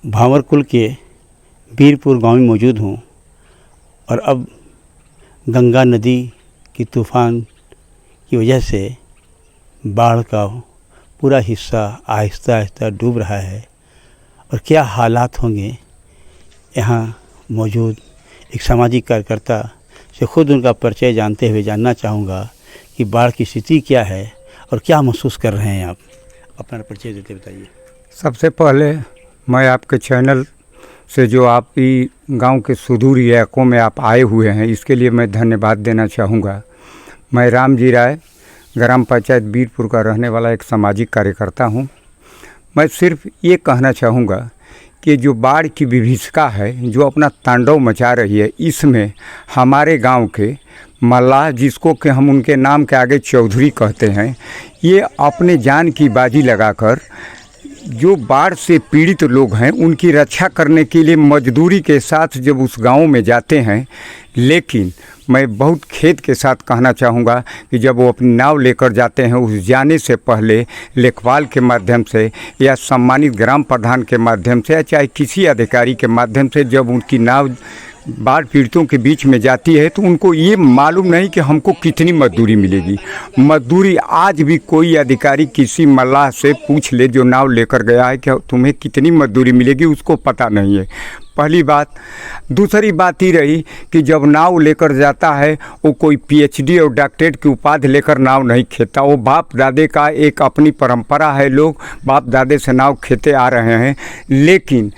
भांवर कुल के बीरपुर गांव में मौजूद हूँ और अब गंगा नदी की तूफ़ान की वजह से बाढ़ का पूरा हिस्सा आहिस्ता आहिस्ता डूब रहा है। और क्या हालात होंगे, यहाँ मौजूद एक सामाजिक कार्यकर्ता से खुद उनका परिचय जानते हुए जानना चाहूँगा कि बाढ़ की स्थिति क्या है और क्या महसूस कर रहे हैं आप। अपना परिचय देते बताइए। सबसे पहले मैं आपके चैनल से जो आप ही गांव के सुदूर इलाकों में आप आए हुए हैं, इसके लिए मैं धन्यवाद देना चाहूँगा। मैं रामजी राय, ग्राम पंचायत बीरपुर का रहने वाला एक सामाजिक कार्यकर्ता हूँ। मैं सिर्फ ये कहना चाहूँगा कि जो बाढ़ की विभीषिका है, जो अपना तांडव मचा रही है, इसमें हमारे गांव के मल्लाह, जिसको कि हम उनके नाम के आगे चौधरी कहते हैं, ये अपने जान की बाजी लगाकर जो बाढ़ से पीड़ित लोग हैं उनकी रक्षा करने के लिए मजदूरी के साथ जब उस गांव में जाते हैं। लेकिन मैं बहुत खेद के साथ कहना चाहूँगा कि जब वो अपनी नाव लेकर जाते हैं, उस जाने से पहले लेखपाल के माध्यम से या सम्मानित ग्राम प्रधान के माध्यम से या चाहे किसी अधिकारी के माध्यम से जब उनकी नाव बाढ़ पीड़ितों के बीच में जाती है तो उनको ये मालूम नहीं कि हमको कितनी मजदूरी मिलेगी। मजदूरी आज भी कोई अधिकारी किसी मल्लाह से पूछ ले जो नाव लेकर गया है कि तुम्हें कितनी मजदूरी मिलेगी, उसको पता नहीं है। पहली बात। दूसरी बात ही रही कि जब नाव लेकर जाता है वो कोई पीएचडी और डॉक्टरेट की उपाधि लेकर नाव नहीं खेता। वो बाप दादे का एक अपनी परंपरा है, लोग बाप दादे से नाव खेते आ रहे हैं। लेकिन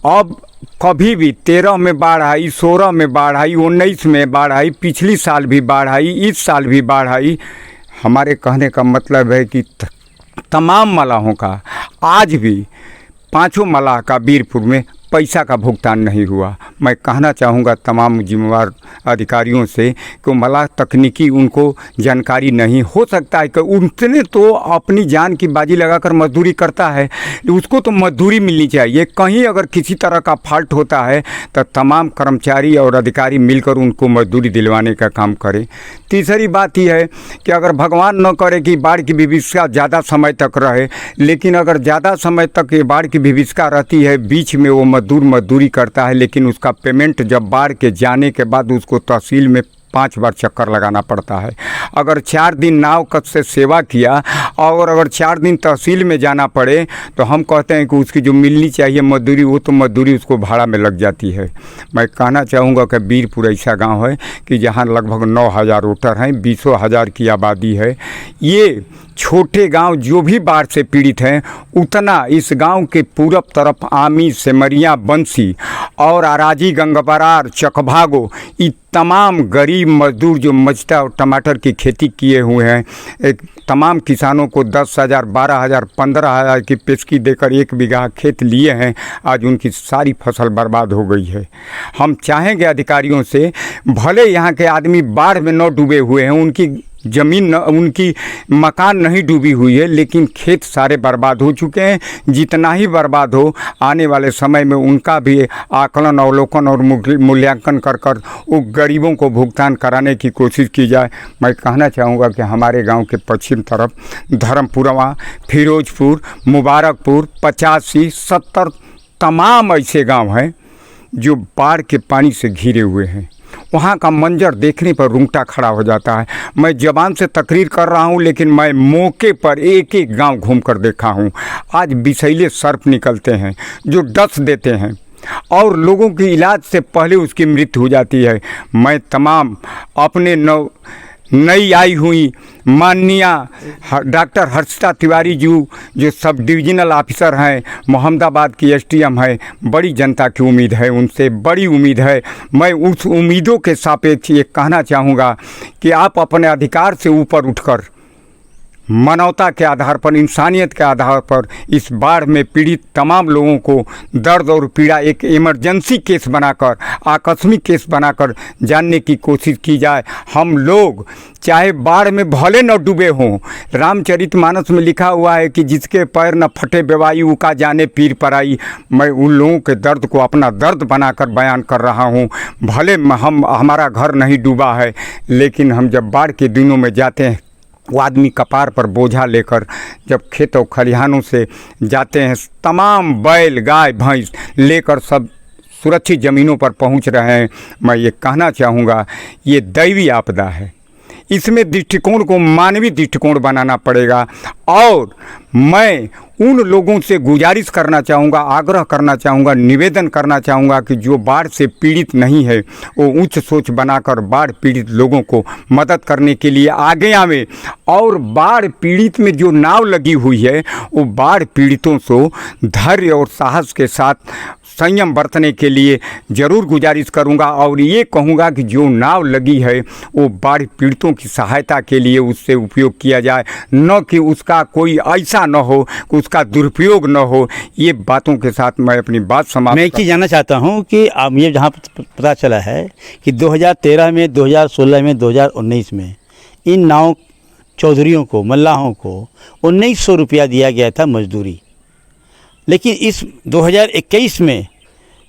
अब कभी भी 13 में बाढ़ आई, 16 में बाढ़ आई, 19 में बाढ़ आई, पिछली साल भी बाढ़ आई, इस साल भी बाढ़ आई। हमारे कहने का मतलब है कि तमाम मलाहों का आज भी 5 मलाह का बीरपुर में पैसा का भुगतान नहीं हुआ। मैं कहना चाहूँगा तमाम जिम्मेवार अधिकारियों से कि मलाह तकनीकी उनको जानकारी नहीं हो सकता है कि उनसे तो अपनी जान की बाजी लगाकर मजदूरी करता है, उसको तो मजदूरी मिलनी चाहिए। कहीं अगर किसी तरह का फॉल्ट होता है तो तमाम कर्मचारी और अधिकारी मिलकर उनको मजदूरी दिलवाने का काम करें। तीसरी बात यह है कि अगर भगवान न करे कि बाढ़ की विभीषिका ज़्यादा समय तक रहे, लेकिन अगर ज़्यादा समय तक ये बाढ़ की विभीषिका रहती है, बीच में वो मजदूरी करता है, लेकिन उसका पेमेंट जब बाढ़ के जाने के बाद उसको तहसील में 5 बार चक्कर लगाना पड़ता है। अगर 4 दिन नाव कद से सेवा किया और अगर 4 दिन तहसील में जाना पड़े तो हम कहते हैं कि उसकी जो मिलनी चाहिए मजदूरी, वो तो मजदूरी उसको भाड़ा में लग जाती है। मैं कहना चाहूँगा कि बीरपुर ऐसा गांव है कि जहां लगभग 9,000 वोटर हैं, 20,000 की आबादी है। ये छोटे गांव जो भी बाढ़ से पीड़ित हैं, उतना इस गांव के पूरब तरफ आमी, सेमरिया, बंसी और आराजी, गंगबरार, चकभागो, ये तमाम गरीब मजदूर जो मरचा और टमाटर की खेती किए हुए हैं, एक तमाम किसानों को 10,000, 12,000, 15,000 की पेशगी देकर 1 बीघा खेत लिए हैं। आज उनकी सारी फसल बर्बाद हो गई है। हम चाहेंगे अधिकारियों से, भले यहाँ के आदमी बाढ़ में न डूबे हुए हैं, उनकी ज़मीन उनकी मकान नहीं डूबी हुई है, लेकिन खेत सारे बर्बाद हो चुके हैं। जितना ही बर्बाद हो, आने वाले समय में उनका भी आकलन, अवलोकन और मूल्यांकन कर वो गरीबों को भुगतान कराने की कोशिश की जाए। मैं कहना चाहूँगा कि हमारे गांव के पश्चिम तरफ धर्मपुरवा, फिरोजपुर, मुबारकपुर, 85, 70 तमाम ऐसे गाँव हैं जो बाढ़ के पानी से घिरे हुए हैं। वहाँ का मंजर देखने पर रूंगटा खड़ा हो जाता है। मैं ज़बान से तकरीर कर रहा हूँ, लेकिन मैं मौके पर एक एक गांव घूम कर देखा हूँ। आज विषैले सर्प निकलते हैं जो डस देते हैं और लोगों की इलाज से पहले उसकी मृत्यु हो जाती है। मैं तमाम अपने नई आई हुई माननीय डॉक्टर हर्षिता तिवारी जी, जो सब डिविजनल ऑफिसर हैं, मोहम्मदाबाद की एसडीएम है, बड़ी जनता की उम्मीद है, उनसे बड़ी उम्मीद है। मैं उस उम्मीदों के सापेक्ष ये कहना चाहूँगा कि आप अपने अधिकार से ऊपर उठकर मानवता के आधार पर, इंसानियत के आधार पर इस बाढ़ में पीड़ित तमाम लोगों को दर्द और पीड़ा एक इमरजेंसी केस बनाकर, आकस्मिक केस बनाकर जानने की कोशिश की जाए। हम लोग चाहे बाढ़ में भले न डूबे हों, रामचरितमानस में लिखा हुआ है कि जिसके पैर न फटे बेवाई उका जाने पीर पराई। मैं उन लोगों के दर्द को अपना दर्द बनाकर बयान कर रहा हूँ। भले हमारा घर नहीं डूबा है, लेकिन हम जब बाढ़ के दिनों में जाते हैं वो आदमी कपार पर बोझा लेकर जब खेत और खलिहानों से जाते हैं, तमाम बैल गाय भैंस लेकर सब सुरक्षित ज़मीनों पर पहुंच रहे हैं, मैं ये कहना चाहूँगा ये दैवी आपदा है। इसमें दृष्टिकोण को मानवीय दृष्टिकोण बनाना पड़ेगा। और मैं उन लोगों से गुजारिश करना चाहूँगा, आग्रह करना चाहूँगा, निवेदन करना चाहूँगा कि जो बाढ़ से पीड़ित नहीं है वो उच्च सोच बनाकर बाढ़ पीड़ित लोगों को मदद करने के लिए आगे आवे। और बाढ़ पीड़ित में जो नाव लगी हुई है वो बाढ़ पीड़ितों से धैर्य और साहस के साथ संयम बरतने के लिए ज़रूर गुजारिश करूंगा। और ये कहूँगा कि जो नाव लगी है वो बाढ़ पीड़ितों की सहायता के लिए उससे उपयोग किया जाए, न कि उसका कोई ऐसा न हो कि उसका दुरुपयोग न हो। ये बातों के साथ मैं अपनी बात समाप्त। मैं एक चीज़ जानना चाहता हूँ कि अब ये जहाँ पता चला है कि 2013 में, 2016 में, 2019 में इन नाव चौधरियों को, मल्लाहों को 1900 रुपया दिया गया था मजदूरी। लेकिन इस 2021 में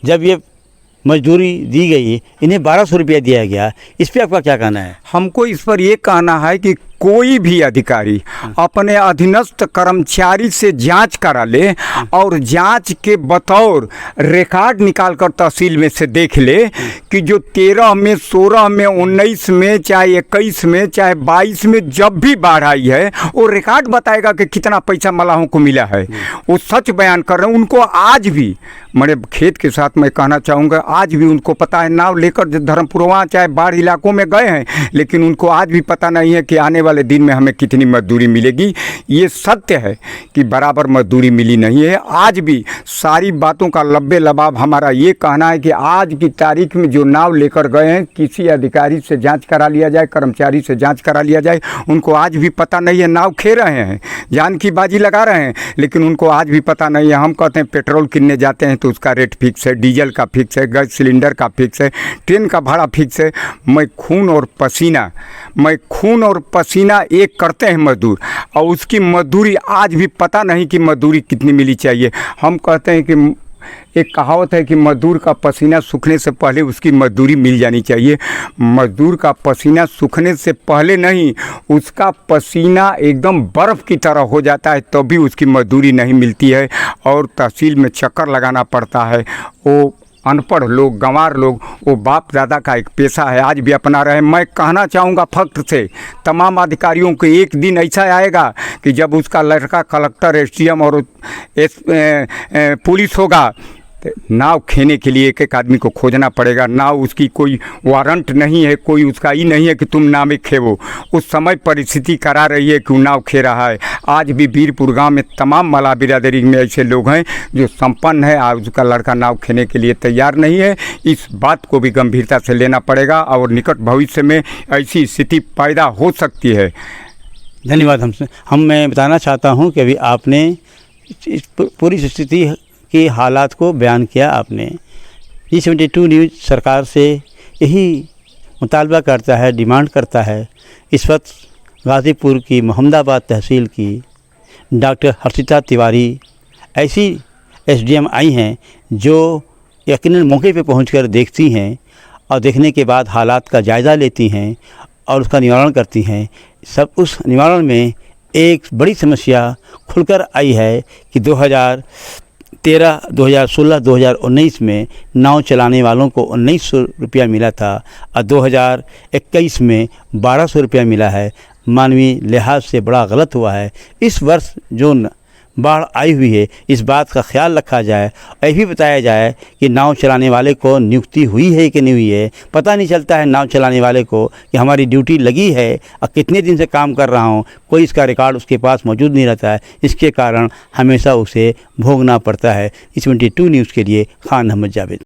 जब ये मजदूरी दी गई, इन्हें 1200 रुपया दिया गया। इस पर आपका क्या कहना है? हमको इस पर ये कहना है कि कोई भी अधिकारी अपने अधीनस्थ कर्मचारी से जांच करा ले और जांच के बतौर रिकॉर्ड निकाल कर तहसील में से देख ले कि जो 13 में, 16 में, 19 में, चाहे 21 में, चाहे 22 में जब भी बाढ़ आई है वो रिकॉर्ड बताएगा कि कितना पैसा मलाहों को मिला है। वो सच बयान कर रहे हैं। उनको आज भी मेरे खेत के साथ मैं कहना चाहूँगा, आज भी उनको पता है, नाव लेकर धर्मपुरवा चाहे बाढ़ इलाकों में गए हैं, लेकिन उनको आज भी पता नहीं है कि आने वाले दिन में हमें कितनी मजदूरी मिलेगी। ये सत्य है कि बराबर मजदूरी मिली नहीं है। आज भी सारी बातों का लब्बे लबाब हमारा ये कहना है कि आज की तारीख में जो नाव लेकर गए हैं, किसी अधिकारी से जांच करा लिया जाए, कर्मचारी से जांच करा लिया जाए। उनको आज भी पता नहीं है, नाव खे रहे हैं, जान की बाजी लगा रहे हैं, लेकिन उनको आज भी पता नहीं है। हम कहते हैं पेट्रोल किनने जाते हैं तो उसका रेट फिक्स है, डीजल का फिक्स है, गैस सिलेंडर का फिक्स है, ट्रेन का भाड़ा फिक्स है। मैं खून और पसीना एक करते हैं मजदूर, और उसकी मजदूरी आज भी पता नहीं कि मजदूरी कितनी मिली चाहिए। हम कहते हैं कि एक कहावत है कि मजदूर का पसीना सूखने से पहले उसकी मजदूरी मिल जानी चाहिए। मजदूर का पसीना सूखने से पहले नहीं, उसका पसीना एकदम बर्फ़ की तरह हो जाता है तब भी उसकी मजदूरी नहीं मिलती है और तहसील में चक्कर लगाना पड़ता है। वो अनपढ़ लोग, गंवार लोग, वो बाप दादा का एक पेशा है, आज भी अपना रहे। मैं कहना चाहूँगा फख्र से तमाम अधिकारियों को, एक दिन ऐसा आएगा कि जब उसका लड़का कलेक्टर, एसडीएम और पुलिस होगा, नाव खेने के लिए एक एक आदमी को खोजना पड़ेगा। नाव उसकी कोई वारंट नहीं है, कोई उसका ही नहीं है कि तुम नाव खेवो। उस समय परिस्थिति करा रही है कि वो नाव खे रहा है। आज भी वीरपुर गांव में तमाम मला बिरादरी में ऐसे लोग हैं जो संपन्न है, आज उसका लड़का नाव खेने के लिए तैयार नहीं है। इस बात को भी गंभीरता से लेना पड़ेगा और निकट भविष्य में ऐसी स्थिति पैदा हो सकती है। धन्यवाद। मैं बताना चाहता हूँ कि अभी आपने इस पूरी स्थिति के हालात को बयान किया। आपने G72 न्यूज़ सरकार से यही मुतालबा करता है, डिमांड करता है। इस वक्त गाज़ीपुर की मोहम्मदाबाद तहसील की डॉक्टर हर्षिता तिवारी ऐसी एसडीएम आई हैं जो यकीनन मौके पे पहुंचकर देखती हैं और देखने के बाद हालात का जायज़ा लेती हैं और उसका निवारण करती हैं। सब उस निवारण में एक बड़ी समस्या खुलकर आई है कि 2013, 2016, 2019 में नाव चलाने वालों को 1900 रुपया मिला था और 2021 में 1200 रुपया मिला है। मानवीय लिहाज से बड़ा गलत हुआ है। इस वर्ष जो बाढ़ आई हुई है, इस बात का ख्याल रखा जाए। यह भी बताया जाए कि नाव चलाने वाले को नियुक्ति हुई है कि नहीं हुई है। पता नहीं चलता है नाव चलाने वाले को कि हमारी ड्यूटी लगी है और कितने दिन से काम कर रहा हूँ, कोई इसका रिकॉर्ड उसके पास मौजूद नहीं रहता है। इसके कारण हमेशा उसे भोगना पड़ता है। G72 न्यूज़ के लिए खान अहमद जावेद।